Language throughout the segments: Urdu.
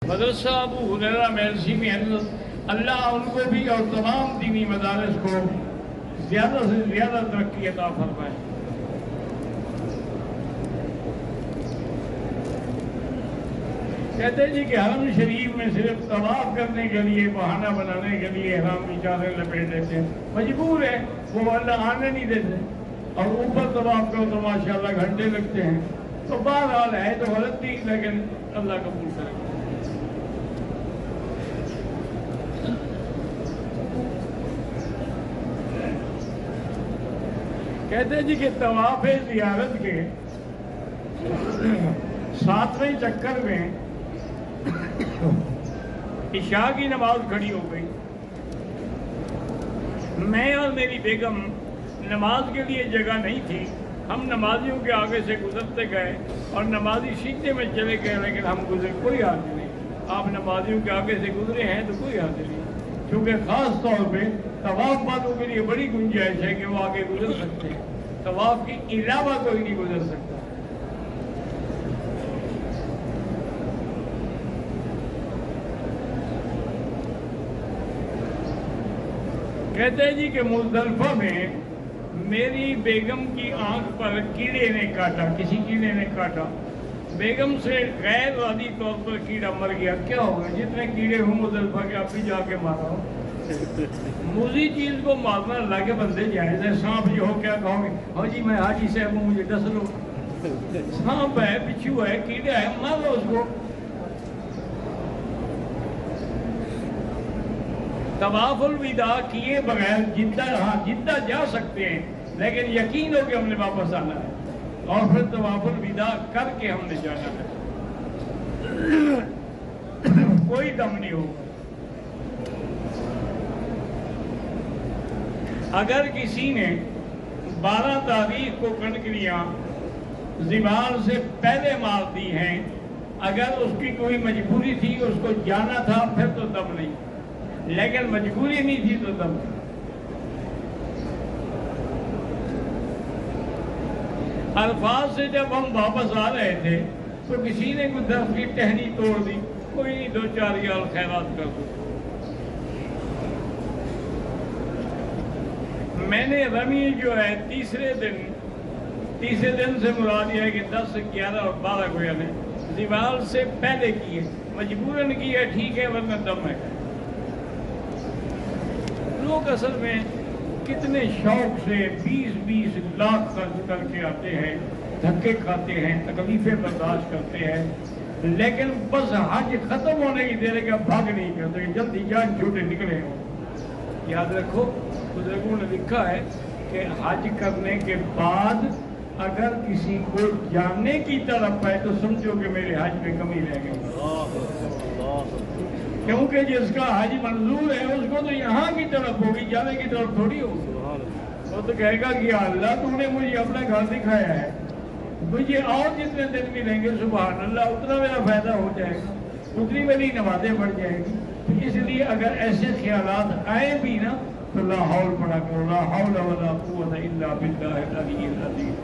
مدرسہ ابو ہریرہ مرسی میں حضرت اللہ ان کو بھی اور تمام دینی مدارس کو زیادہ سے زیادہ ترقی عطا فرمائے۔ کہتے ہیں جی کہ حرم شریف میں صرف طواف کرنے کے لیے، بہانہ بنانے کے لیے احرام کی چادر لپیٹ دیتے ہیں، مجبور ہے، وہ اللہ آنے نہیں دیتے، اور اوپر طواف کرو تو ماشاءاللہ گھنٹے لگتے ہیں۔ تو بہرحال ہے تو غلطی، لیکن اللہ قبول کرے۔ کہتے ہیں جی کہ طواف زیارت کے 7ویں چکر میں عشاء کی نماز کھڑی ہو گئی۔ میں اور میری بیگم نماز کے لیے جگہ نہیں تھی، ہم نمازیوں کے آگے سے گزرتے گئے اور نمازی سیدھے میں چلے گئے، لیکن ہم گزرے، کوئی حاضر نہیں۔ آپ نمازیوں کے آگے سے گزرے ہیں تو کوئی حاضر نہیں، کیونکہ خاص طور پہ طواف والوں کے لیے بڑی گنجائش ہے کہ وہ آگے گزر سکتے ہیں، طواف کے علاوہ کوئی نہیں گزر سکتا۔ کہتے ہیں جی کہ مزدلفہ میں میری بیگم کی آنکھ پر کیڑے نے کاٹا، کسی کیڑے نے کاٹا، بیگم سے غیر ارادی طور پر کیڑا مر گیا۔ کیا ہوگا؟ جتنے کیڑے ہوں مزدلفہ کے آپ بھی جا کے مارا ہو۔ موذی چیز کو مارنا اللہ کے بندے جائز ہے۔ سانپ جو ہو کیا کہو گے؟ ہاں جی میں حاجی صاحب ہوں، مجھے ڈس لو۔ سانپ ہے، بچھو ہے، کیڑا ہے، مار لو اس کو۔ طواف الوداع کیے بغیر جدہ جا سکتے ہیں، لیکن یقین ہو کہ ہم نے واپس آنا ہے، اور پھر طواف الوداع کر کے ہم نے جانا ہے، کوئی دم نہیں ہوگا۔ اگر کسی نے 12 تاریخ کو کنکریاں زوال سے پہلے مار دی ہیں، اگر اس کی کوئی مجبوری تھی، اس کو جانا تھا، پھر تو دم نہیں، لیکن مجبوری نہیں تھی تو دم۔ الفاظ سے جب ہم واپس آ رہے تھے تو کسی نے کوئی درخت کی ٹہنی توڑ دی، کوئی نہیں، 2-4 ریال خیرات کر دو۔ میں نے رمی جو ہے تیسرے دن سے مراد یہ ہے کہ 10، 11 اور 12 کو یعنی زوال سے پہلے کی ہے، مجبوراً کی ہے، ٹھیک ہے، ورنہ دم ہے۔ لوگ اصل میں کتنے شوق سے 20-20 لاکھ خرچ کر کے آتے ہیں، دھکے کھاتے ہیں، تکلیفیں برداشت کرتے ہیں، لیکن بس حج ختم ہونے کی دیر کا بھاگ نہیں کرتے، جلدی جان چھوٹے نکلے ہوں۔ یاد رکھو، بزرگوں نے لکھا ہے کہ حج کرنے کے بعد اگر کسی کو جاننے کی طرف ہے تو سمجھو کہ میرے حج میں کمی رہ گئی، کیونکہ جس کا حج منظور ہے اس کو تو یہاں کی طرف ہوگی، جانے کی طرف تھوڑی ہوگی۔ وہ تو کہے گا کہ اللہ تم نے مجھے اپنا گھر دکھایا ہے، مجھے اور جتنے دن ملیں گے سبحان اللہ اتنا میرا فائدہ ہو جائے گا، اتنی میری نمازیں بڑھ جائیں گی۔ اس لیے اگر ایسے خیالات آئے بھی نا تو لا حول پڑھا کرو، لا حول ولا قوت الا باللہ العلی العظیم۔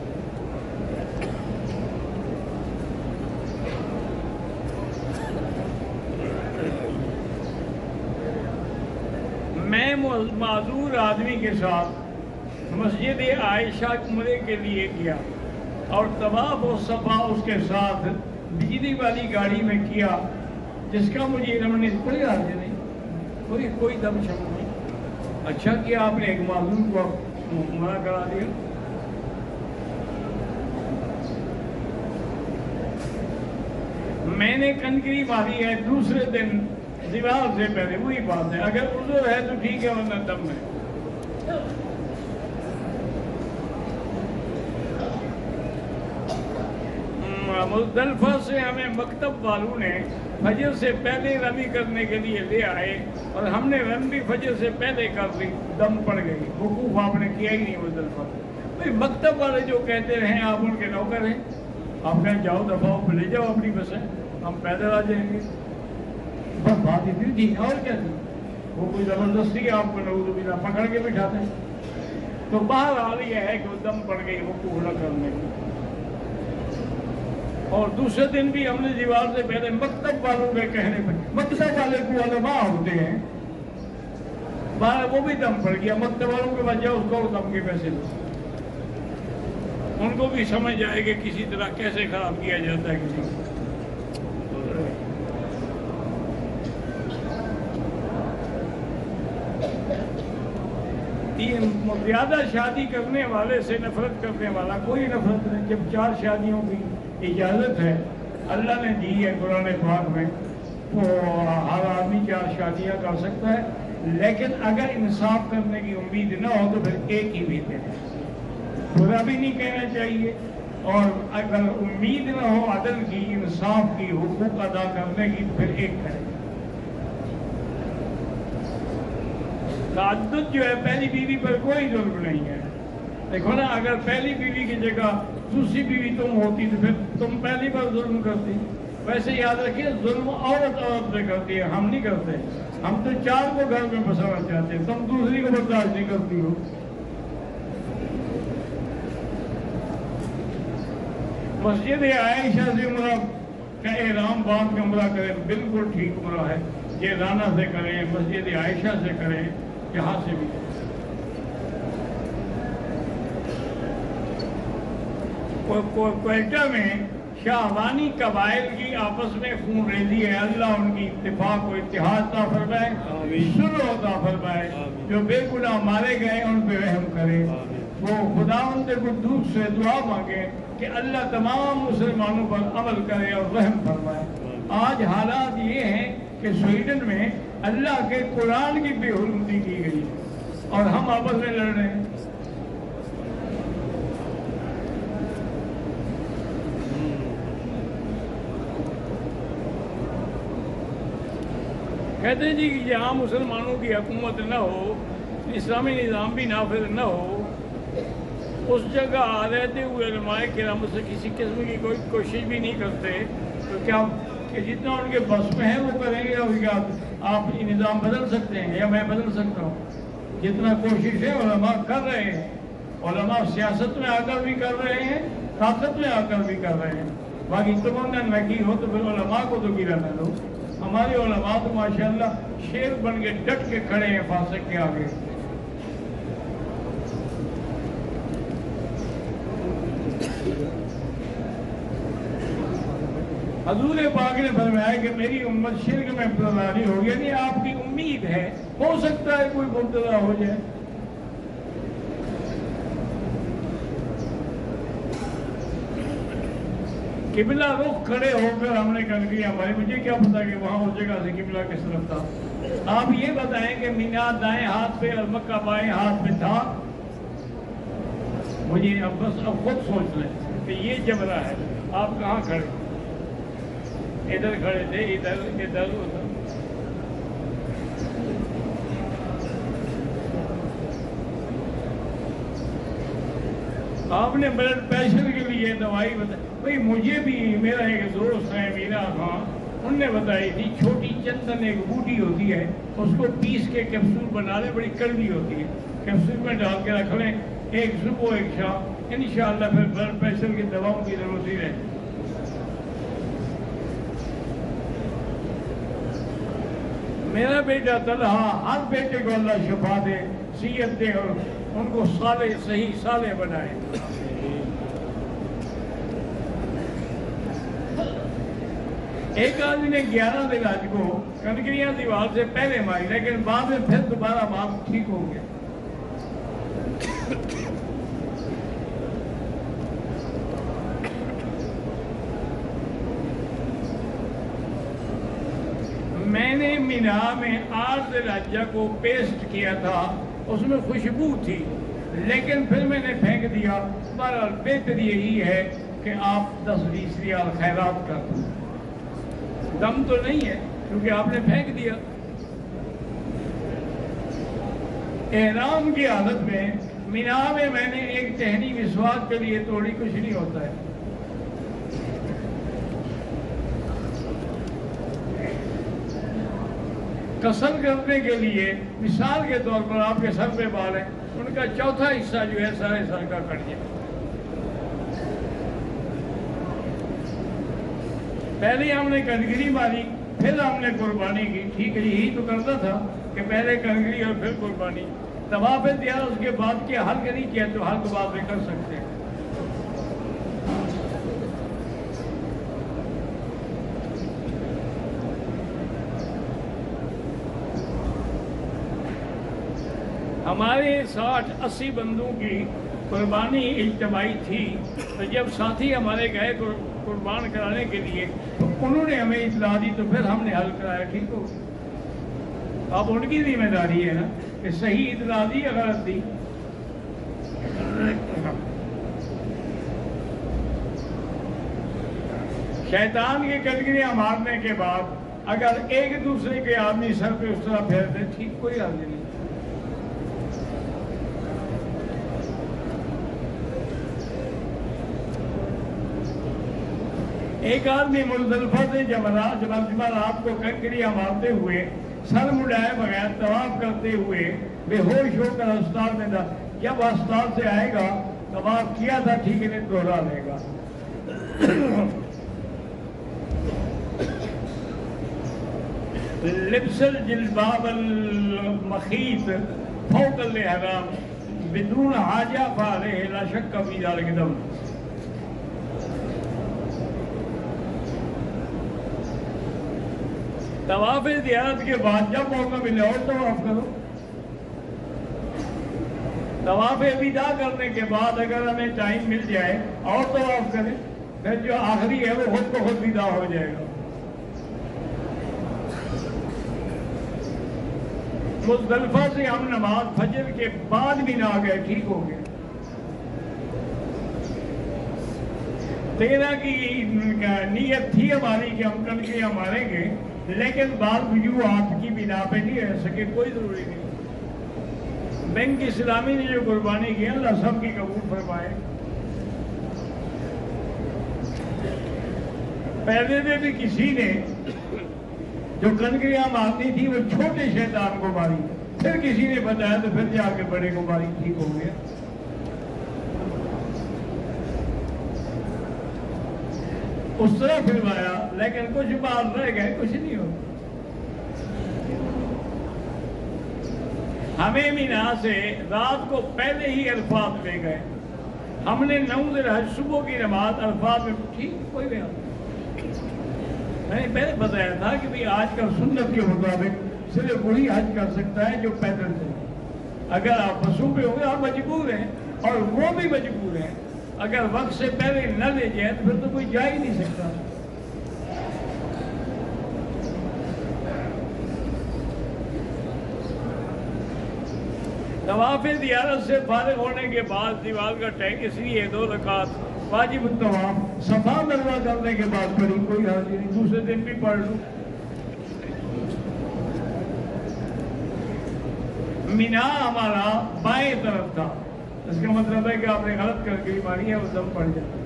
میں معذور آدمی کے ساتھ مسجد عائشہ عمرے کے لیے گیا اور طواف و صفا اس کے ساتھ بجلی والی گاڑی میں کیا، جس کا مجھے علم نہیں، کوئی حاضر نہیں، کوئی دم شم نہیں۔ اچھا کیا آپ نے ایک معذور کو منع کرا دیا۔ میں نے کنکری ماری ہے دوسرے دن زوال سے پہلے، وہی بات ہے، اگر عذر ہے تو ٹھیک ہے، ورنہ دم ہے۔ مزدلفہ سے ہمیں مکتب والوں نے فجر سے پہلے رمی کرنے کے لیے لے آئے اور ہم نے رمی فجر سے پہلے کر لی، دم پڑ گئی، وقوف آپ نے کیا ہی نہیں مزدلفہ۔ بھائی مکتب والے جو کہتے رہے آپ ان کے نوکر ہیں، آپ کہیں جاؤ دفعہ لے جاؤ اپنی بسیں، ہم پیدل آ جائیں گے، بس بات اتنی تھی، اور کیا تھی؟ وہ کوئی زبردستی آپ کو نعوذ باللہ پکڑ کے بٹھاتے ہیں۔ تو بہرحال یہ ہے کہ وہ دم پڑ گئی وقوف نہ کرنے کی، اور دوسرے دن بھی ہم نے دیوار سے پہلے مکتب والوں کے کہنے پہ، مکتب والے کو علماء ہوتے ہیں، وہ بھی دم پڑ گیا، مکتب والوں کے وجہ اس کو دم کے پیسے دو، ان کو بھی سمجھ آئے کہ کسی طرح کیسے خراب کیا جاتا ہے کسی کو۔ زیادہ شادی کرنے والے سے نفرت کرنے والا کوئی نفرت نہیں۔ جب 4 شادیوں کی اجازت ہے، اللہ نے دی ہے قرآن پاک میں، تو ہر آدمی 4 شادیاں کر سکتا ہے، لیکن اگر انصاف کرنے کی امید نہ ہو تو پھر ایک ہی بھی دے، برا بھی نہیں کہنا چاہیے، اور اگر امید نہ ہو عدل کی، انصاف کی، حقوق ادا کرنے کی، تو پھر ایک کرے۔ تعدد جو ہے پہلی بیوی پر کوئی ظلم نہیں ہے۔ دیکھو نا، اگر پہلی بیوی کی جگہ دوسری بیوی تم ہوتی تو پھر تم پہلی پر ظلم کرتی۔ ویسے یاد رکھیے، ظلم عورت سے کرتی ہے، ہم نہیں کرتے۔ ہم تو 4 کو گھر میں بسانا چاہتے ہیں، تم دوسری کو برداشت نہیں کرتی ہو۔ مسجد عائشہ سے عمرہ کا احرام باندھ کے عمرہ کریں، بالکل ٹھیک عمرہ ہے۔ یہ رانا سے کریں، مسجد عائشہ سے کریں، یہاں سے بھی۔ کوئٹہ میں شاہبانی قبائل کی آپس میں خون ریزی ہے، اللہ ان کی اتفاق و اتحاد عطا فرمائے، صلح عطا فرمائے۔ جو بے گناہ مارے گئے ان پہ رحم کرے۔ وہ خداوند قدوس سے دعا مانگے کہ اللہ تمام مسلمانوں پر عمل کرے اور رحم فرمائے۔ آج حالات یہ ہیں کہ سویڈن میں اللہ کے قرآن کی بے حرمتی کی گئی اور ہم آپس میں لڑ رہے ہیں۔ کہتے ہیں جی کہ جہاں مسلمانوں کی حکومت نہ ہو، اسلامی نظام بھی نافذ نہ ہو، اس جگہ رہتے ہوئے علماء کرام سے کسی قسم کی کوئی کوشش بھی نہیں کرتے، تو کیا کہ جتنا ان کے بس میں ہے وہ کریں گے؟ اور کیا آپ نظام بدل سکتے ہیں یا میں بدل سکتا ہوں؟ جتنا کوشش ہے علماء کر رہے ہیں، علماء سیاست میں آ کر بھی کر رہے ہیں، طاقت میں آ کر بھی کر رہے ہیں۔ باقی تم نے نہ کی ہو تو پھر علماء کو تو گرا نہ دو۔ ہمارے علماء تو ماشاءاللہ شیر بن کے ڈٹ کے کھڑے ہیں فاسق کے آگے۔ حضور پاک نے فرمایا کہ میری امت شرک میں مبتلا نہیں ہوگی، یعنی آپ کی امید ہے، ہو سکتا ہے کوئی مبتلا ہو جائے۔ قبلہ رخ کھڑے ہو کر ہم نے کنکریاں ماری، مجھے کیا پتا کہ وہاں اس جگہ سے قبلہ کس طرف تھا۔ آپ یہ بتائیں کہ مینا دائیں ہاتھ پہ اور مکہ بائیں ہاتھ پہ تھا؟ مجھے اب خود سوچ لیں کہ یہ جبرا ہے۔ آپ کہاں کھڑے؟ ادھر کھڑے تھے، ادھر ادھر ادھر۔ آپ نے بلڈ پریشر کے لیے دوائی بتائی، بھائی مجھے بھی میرا ایک دوست ہے میرا خان، ان نے بتائی تھی چھوٹی چندن ایک بوٹی ہوتی ہے، اس کو پیس کے کیپسول بنا لیں، بڑی کڑوی ہوتی ہے، کیپسول میں ڈال کے رکھ لیں، ایک صبح ایک شام، انشاءاللہ پھر بلڈ پریشر کی دواؤں کی ضرورت ہی رہے۔ میرا بیٹا طلحہ، ہر بیٹے کو اللہ شفا دے، صحت دے اور ان کو صالح صحیح صالح بنائے۔ ایک آدمی نے 11 دن آج کو کنکریاں دیوار سے پہلے ماری، لیکن بعد میں پھر دوبارہ بات ٹھیک ہو گیا۔ میں نے مینا میں آرز راجہ کو پیسٹ کیا تھا، اس میں خوشبو تھی، لیکن پھر میں نے پھینک دیا۔ بہرحال بہتر یہی ہے کہ آپ 10-20 ریال خیرات کر دیں، دم تو نہیں ہے کیونکہ آپ نے پھینک دیا۔ احرام کی حالت میں مینا میں نے ایک ٹہنی مسواک کے لیے توڑی، کچھ نہیں ہوتا ہے۔ قصر کرنے کے لیے مثال کے طور پر آپ کے سر پہ بال ہیں، ان کا چوتھا حصہ جو ہے سارے سر کا کٹ جائے۔ پہلے ہم نے کنکری ماری پھر ہم نے قربانی کی. ٹھیک ہے یہی تو کرنا تھا کہ پہلے کنکری اور پھر قربانی. طواف زیارت اس کے بعد کیا حل نہیں کیا تو حل کو بعد میں کر سکتے ہیں. ہمارے 60-80 بندوں کی قربانی اجتماعی تھی. تو جب ساتھی ہمارے گئے قربان کرانے کے لیے تو انہوں نے ہمیں اطلاع دی تو پھر ہم نے حل کرایا. ٹھیک ہو اب ان کی ذمہ داری ہے نا کہ صحیح اطلاع دی یا غلط دی. شیطان کے کنکریاں مارنے کے بعد اگر ایک دوسرے کے آدمی سر پہ اس طرح پھیرتے ٹھیک کوئی حل نہیں. ایک آدمی مزدلفہ سے جمعرات کو کنکریاں مارتے ہوئے سر مڈائے بغیر طواف کرتے ہوئے بے ہوش ہو کر ہسپتال میں تھا. جب ہسپتال سے آئے گا طواف کیا تھا ٹھیک ہے دوہرا لے گا. لبس الجلباب المخیط فوق الاحرام بدون حاجہ فعلیہ لا شک فی ذلک دم. طواف زیارت کے بعد جب موقع ملے اور طواف کرو. طواف وداع کرنے کے بعد اگر ہمیں ٹائم مل جائے اور طواف کریں پھر جو آخری ہے وہ خود کو خود وداع ہو جائے گا. مزدلفہ سے ہم نماز فجر کے بعد بھی نہ گئے ٹھیک ہو گئے. 13 کی نیت تھی ہماری کہ ہم کنکریاں ماریں گے لیکن بعض وجوہات کی بنا پہ نہیں رہ سکے. کوئی ضروری نہیں. بینک اسلامی نے جو قربانی کی اللہ سب کی قبول فرمائے. پہلے میں بھی کسی نے جو کنکریاں مارنی تھی وہ چھوٹے شیطان کو ماری پھر کسی نے بتایا تو پھر جا کے بڑے کو ماری ٹھیک ہو گیا. اس طرح پھروایا لیکن کچھ بات رہ گئے کچھ نہیں ہو. ہمیں مینا سے رات کو پہلے ہی عرفات لے گئے. ہم نے 9 ذی الحج صبح کی نماز عرفات میں ٹھیک کوئی بیان. میں نے پہلے بتایا تھا کہ بھی آج کل سنت کے مطابق صرف وہی حج کر سکتا ہے جو پیدل چلے. اگر آپ بسوں پہ ہوں گے آپ مجبور ہیں اور وہ بھی مجبور ہیں. اگر وقت سے پہلے نہ لے جائے تو پھر تو کوئی جا ہی نہیں سکتا. طواف زیارت سے فارغ ہونے کے بعد دیوال کا ٹینک اس لیے 2 رکعت واجب الطواف صفا مروا کرنے کے بعد پڑھی. کوئی حرج نہیں دوسرے دن بھی پڑھ لوں. مینا ہمارا بائیں طرف تھا. اس کا مطلب ہے کہ آپ نے غلط کر کے ماری ہے وہ دم پڑ جاتا.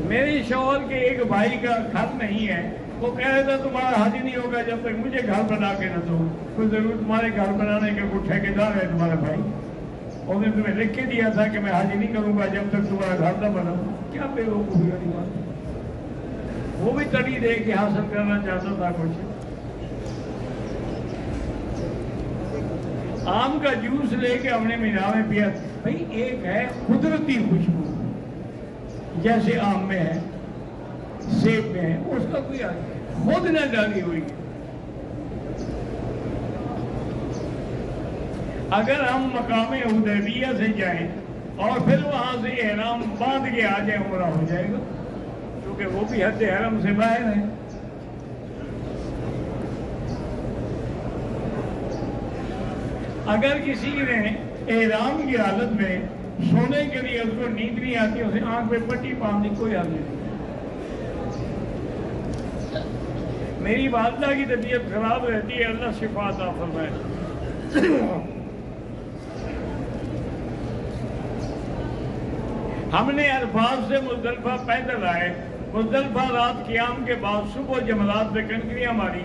میری شوہر کے ایک بھائی کا گھر نہیں ہے. وہ کہہ رہا تھا تمہارا حج نہیں ہوگا جب تک مجھے گھر بنا کے نہ دو. کوئی ضرور تمہارے گھر بنانے کا کوئی ٹھیکیدار ہے تمہارا بھائی. انہوں نے تمہیں لکھ کے دیا تھا کہ میں حج نہیں کروں گا جب تک تمہارا گھر نہ بنا. کیا بے وقوفی والی بات. وہ بھی تڑی دے کے حاصل کرنا چاہتا تھا کچھ. آم کا جوس لے کے ہم نے مینا میں پیا. بھائی ایک ہے قدرتی خوشبو جیسے آم میں ہے سیب میں ہے اس کا کوئی خود نہ ڈالی ہوئی. اگر ہم مقام حدیبیہ سے جائیں اور پھر وہاں سے احرام باندھ کے آ جائیں عمرہ ہو جائے گا کیونکہ وہ بھی حد حرم سے باہر ہے. اگر کسی نے احرام کی حالت میں سونے کے لیے اس کو نیند نہیں آتی اسے آنکھ میں پٹی باندھنے کوئی حال نہیں. میری والدہ کی طبیعت خراب رہتی ہے اللہ شفا عطا فرمائے. ہم نے عرفات سے مزدلفہ پیدل آئے. مزدلفہ رات قیام کے بعد صبح جمرات پہ کنکریاں ماری.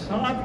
7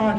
8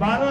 12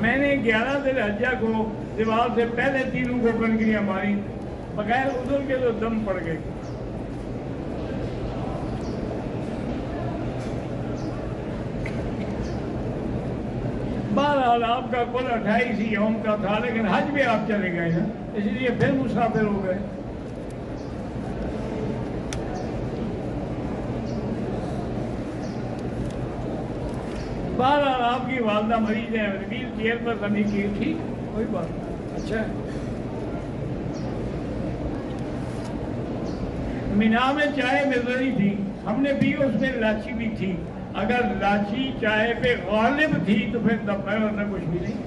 میں نے 11 ذی الحجہ کو دیوار سے پہلے تینوں کو کنکریاں ماری، بغیر عذر کے تو دم پڑ گئے۔ بہرحال آپ کا کل 28 یوم کا تھا، لیکن حج میں آپ چلے گئے نا، اس لیے پھر مسافر ہو گئے۔ بہرحال آپ کی والدہ مریض ہے، ویل چیئر پر کمی کی، ٹھیک کوئی بات نہیں، اچھا ہے۔ مینا میں چائے مل رہی تھی، ہم نے پی، اس میں لاچی بھی تھی۔ اگر لاچی چائے پہ غالب تھی تو پھر دب ہے، ورنہ کچھ بھی نہیں۔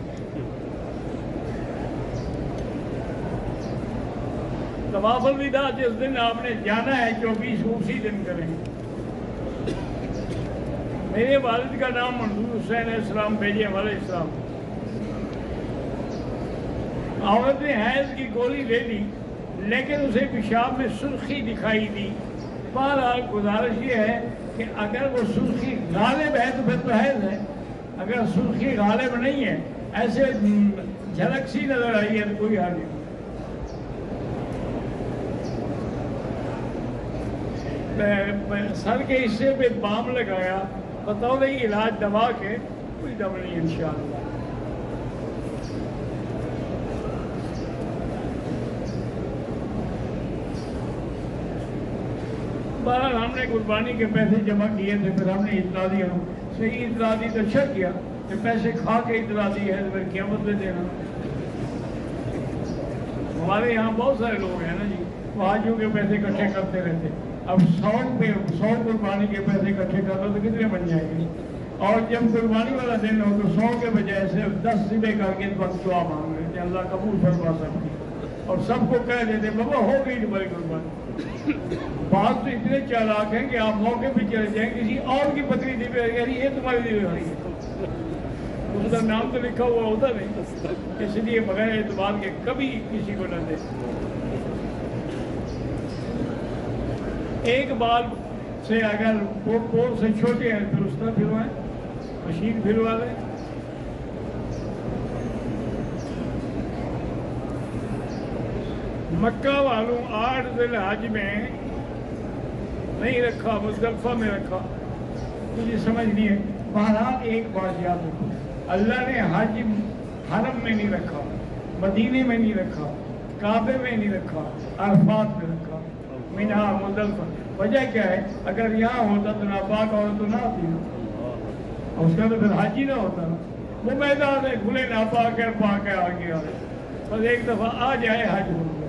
طواف الوداع جس دن آپ نے جانا ہے 24 اسی دن کریں۔ میرے والد کا نام منظور حسین علیہ السلام بھیجے علیہ السلام۔ عورت نے حیض کی گولی لے لی، لیکن اسے پیشاب میں سرخی دکھائی دی۔ بہرحال گزارش یہ ہے کہ اگر وہ سرخی غالب ہے تو پھر تو حیض ہے، اگر سرخی غالب نہیں ہے، ایسے جھلک سی نظر آئی ہے تو کوئی حال نہیں۔ سر کے حصے پہ بام لگایا، بتاؤ نہیں علاج دوا کے، کوئی دم نہیں انشاءاللہ۔ بہرحال ہم نے قربانی کے پیسے جمع کیے تھے، پھر ہم نے اطلاع دیا، صحیح اطلاع دی تو اچھا کیا کہ پیسے کھا کے اطلاع دی ہے تو پھر کیا بدلے دینا۔ ہمارے یہاں بہت سارے لوگ ہیں نا جی، وہ حاجیوں کے پیسے اکٹھے کرتے رہتے، اب 100 قربانی کے پیسے اکٹھے کر لو تو کتنے بن جائیں گے؟ اور جب قربانی والا دن ہو تو 100 کے بجائے صرف 10 ذبح کر کے وقت دعا مانگ لیتے، اللہ قبول فرما سب کی، اور سب کو کہہ دیتے بابا ہو گئی تمہاری قربانی۔ بات تو اتنے چالاک ہیں کہ آپ موقع پہ چلے جائیں، کسی اور کی بکری ذبح یعنی یہ تمہاری ذبح ہو رہی ہے، اس کا نام تو لکھا ہوا ہوتا نہیں، اس لیے بغیر اعتبار کے کبھی کسی کو نہ دے۔ ایک بال سے اگر پور سے چھوٹے ہیں پھر اس طرح پھروائیں، مشین پھروا لیں۔ مکہ والوں 8 ذی الحج میں نہیں رکھا، مزدلفہ میں رکھا، مجھے سمجھ نہیں ہے۔ بہرحال ایک بات یاد رکھو، اللہ نے حج حرم میں نہیں رکھا، مدینے میں نہیں رکھا، کعبے میں نہیں رکھا، عرفات میں رکھا، مینا مزدلفہ۔ وجہ کیا ہے؟ اگر یہاں ہوتا تو ناپاک عورت تو نہ آتی نا، اور اس کا تو پھر حج ہی نہ ہوتا نا۔ وہ میدان ہے، کھلے ناپاک ہے، پاک ہے، آگے آگے، بس ایک دفعہ آ جائے حج ہو گئے۔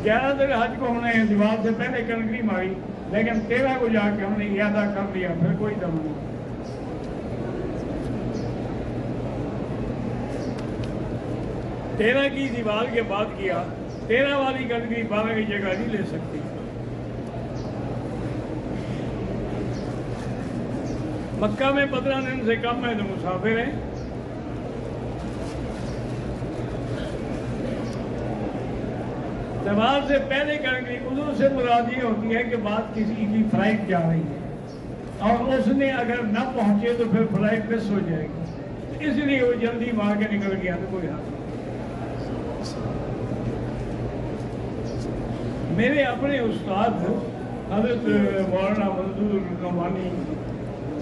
گیارہ ذی الحج کو ہم نے دیوار سے پہلے کنکری ماری، لیکن 13 کو جا کے ہم نے اعادہ کر لیا، پھر کوئی دم نہیں۔ 13 کی دیوار کے بعد کیا، 13 والی کنکری 12 کی جگہ نہیں لے سکتی۔ مکہ میں 15 دن سے کم ہے تو مسافر ہیں۔ دیوار سے پہلے کنکری عذر سے مراد یہ ہوتی ہے کہ بات کسی کی فلائٹ جا رہی ہے اور اس نے اگر نہ پہنچے تو پھر فلائٹ مس ہو جائے گی، اس لیے وہ جلدی مار کے نکل گیا تو کوئی حال نہیں۔ میرے اپنے استاد حضرت مولانا منظور نعمانی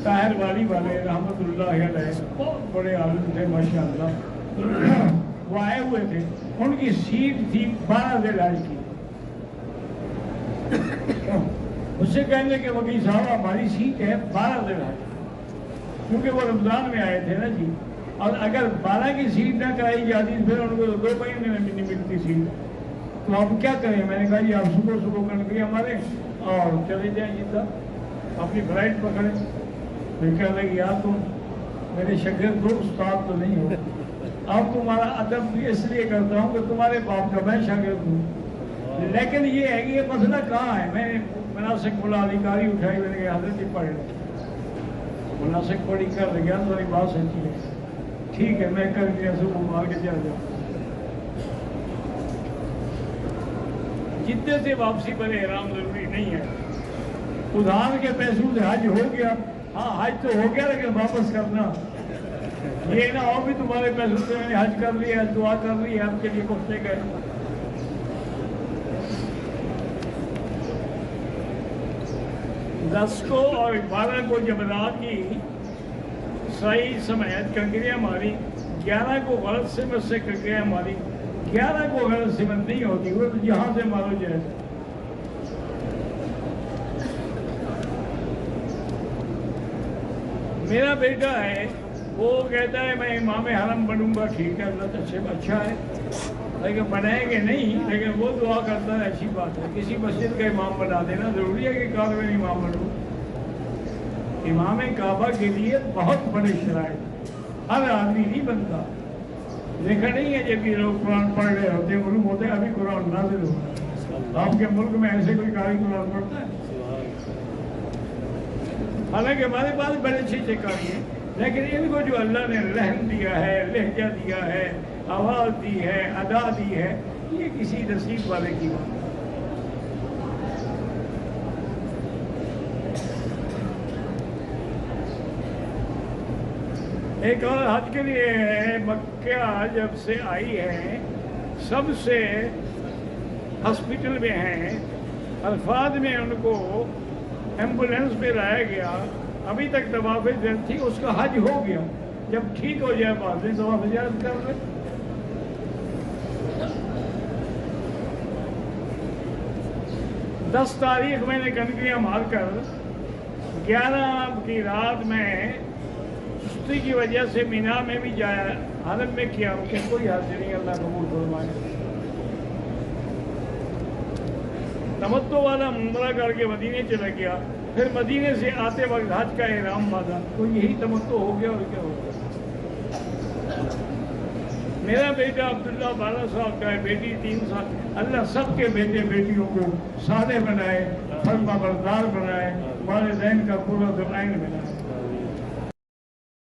طاہر والی والے رحمت اللہ علیہ، بہت بڑے عالم تھے ماشاءاللہ، وہ آئے ہوئے تھے، ان کی سیٹ تھی 12 ذی الحج کی۔ اس سے کہنے کہ وکیل صاحب ہماری سیٹ ہے 12 ذی الحج، کیونکہ وہ رمضان میں آئے تھے نا جی، اور اگر 12 کی سیٹ نہ کرائی جاتی پھر ان کو 2 مہینے میں نہیں ملتی سیٹ، تو آپ کیا کریں؟ میں نے کہا جی آپ صبح صبح کنکری ہمارے اور چلے جائیں جدہ، اپنی فلائٹ پکڑیں۔ پھر کہنے لگے یار تم میرے شاگرد ہو، استاد تو نہیں ہو، اب تمہارا ادب بھی اس لیے کرتا ہوں کہ تمہارے باپ کا میں شاگرد ہوں، لیکن یہ ہے کہ یہ مسئلہ کہاں ہے؟ میں نے مناسک ملالی کاری اٹھائی، میں نے کہا حضرت جی پڑھ لیں، مناسک پڑھی کر گیا، تمہاری بات سچی ہے، ٹھیک ہے میں کر دیا، صبح مار کے چل جاؤں۔ جدے سے واپسی پر احرام ضروری نہیں ہے، ادھار کے پیسوں سے حج ہو گیا، ہاں حج تو ہو گیا لیکن واپس کرنا، یہ نہ ہو بھی تمہارے پیسوں سے میں نے حج کر لیا، دعا کر لی، آپ کے لیے کفتے گئے۔ 10 کو اور 12 کو جب رات کی صحیح سمیت کنکریاں ماری، 11 کو غلط سمت سے کنکریاں ماری، 11 کو غلط سمت نہیں ہوتی، وہ تو جہاں سے مارو جائے۔ میرا بیٹا ہے وہ کہتا ہے میں امام حرم بنوں گا، ٹھیک ہے، اللہ سے اچھا ہے، لیکن بنائیں گے نہیں، لیکن وہ دعا کرتا ہے، اچھی بات ہے، کسی مسجد کا امام بنا دینا ضروری ہے کہ کعبے میں امام بنوں؟ امام کعبہ کے لیے بہت بڑے شرائط، ہر آدمی نہیں بنتا۔ دیکھا نہیں ہے جب یہ لوگ قرآن پڑھ رہے ہوتے ہیں، معلوم ہوتا ہے ابھی قرآن نازل ہو رہا ہے۔ آپ کے ملک میں ایسے کوئی قاری قرآن پڑھتا ہے؟ حالانکہ ہمارے پاس بڑے اچھے اچھے قاری ہیں، لیکن ان کو جو اللہ نے رحم دیا ہے، لہجہ دیا ہے، آواز دی ہے، ادا دی ہے، یہ کسی نصیب والے کی بات ہے۔ ایک اور حج کے لیے ہے، مکہ جب سے آئی ہے سب سے ہاسپٹل میں ہیں، الفاظ میں ان کو ایمبولینس پہ لایا گیا، ابھی تک طواف زیارت تھی، اس کا حج ہو گیا، جب ٹھیک ہو جائے بعد میں طواف زیارت کر لیں۔ 10 تاریخ میں نے کنکریاں مار کر 11 کی رات میں سستی کی وجہ سے مینا میں بھی جایا، حرم میں کیا، کہ کوئی حاضر نہیں، اللہ قبول فرمائے۔ تمتع والا عمرہ کر کے مدینے چلا گیا، پھر مدینے سے آتے وقت حج کا احرام باندھا، تو یہی تمتع ہو گیا اور کیا ہو گیا۔ میرا بیٹا عبداللہ 12 سال کا ہے، بیٹی 3 سال۔ اللہ سب کے بیٹے بیٹیوں کو صالح بنائے، فرما بردار بنائے، والدین کا پورا دعائن بنائے۔